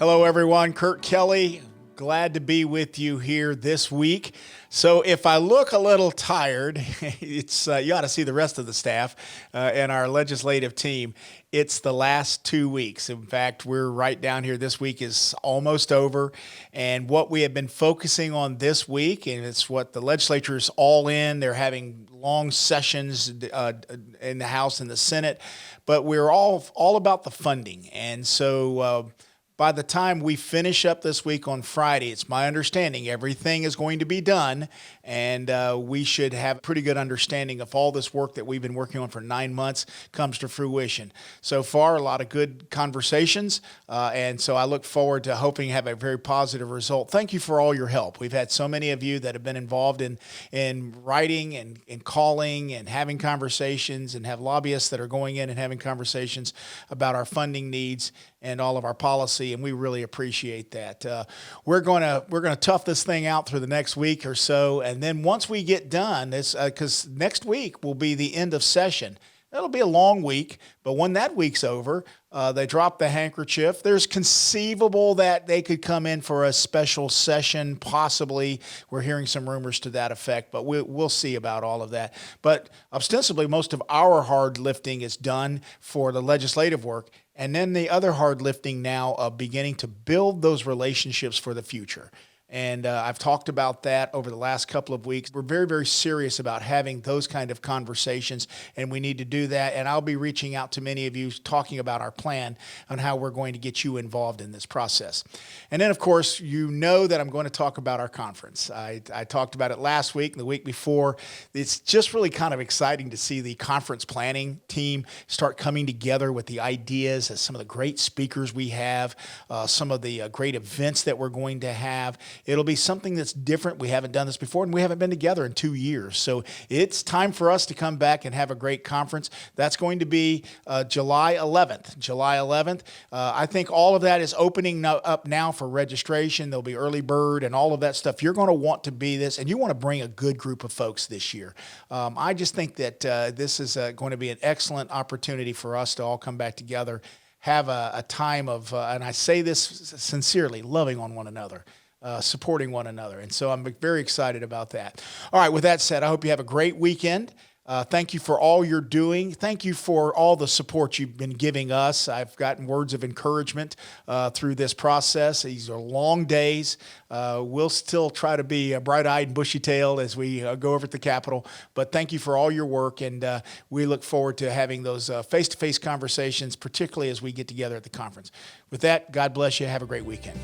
Hello, everyone. Kurt Kelly, glad to be with you here this week. So if I look a little tired, it's you ought to see the rest of the staff and our legislative team. It's the last 2 weeks. In fact, we're right down here. This week is almost over. And what we have been focusing on this week, and it's what the legislature is all in. They're having long sessions in the House and the Senate. But we're all about the funding. And so by the time we finish up this week on Friday, it's my understanding everything is going to be done, and we should have a pretty good understanding if all this work that we've been working on for 9 months comes to fruition. So far, a lot of good conversations, and so I look forward to hoping to have a very positive result. Thank you for all your help. We've had so many of you that have been involved in writing and calling and having conversations, and have lobbyists that are going in and having conversations about our funding needs and all of our policy, and we really appreciate that. We're gonna tough this thing out through the next week or so, and then once we get done, because next week will be the end of session. It'll be a long week, but when that week's over, they drop the handkerchief. There's conceivable that they could come in for a special session, possibly. We're hearing some rumors to that effect, but we'll see about all of that. But ostensibly, most of our hard lifting is done for the legislative work. And then the other hard lifting now of beginning to build those relationships for the future. And I've talked about that over the last couple of weeks. We're very, very serious about having those kind of conversations, and we need to do that. And I'll be reaching out to many of you talking about our plan on how we're going to get you involved in this process. And then, of course, you know that I'm going to talk about our conference. I talked about it last week and the week before. It's just really kind of exciting to see the conference planning team start coming together with the ideas, as some of the great speakers we have, some of the great events that we're going to have. It'll be something that's different. We haven't done this before, and we haven't been together in 2 years. So it's time for us to come back and have a great conference. That's going to be July 11th. July 11th. I think all of that is opening up now for registration. There'll be early bird and all of that stuff. You're going to want to be this, and you want to bring a good group of folks this year. I just think that this is going to be an excellent opportunity for us to all come back together, have a time of, and I say this sincerely, loving on one another. Supporting one another. And so I'm very excited about that. All right, with that said, I hope you have a great weekend. Thank you for all you're doing. Thank you for all the support you've been giving us. I've gotten words of encouragement through this process. These are long days. We'll still try to be bright-eyed and bushy-tailed as we go over at the Capitol. But thank you for all your work, and we look forward to having those face-to-face conversations, particularly as we get together at the conference. With that, God bless you. Have a great weekend.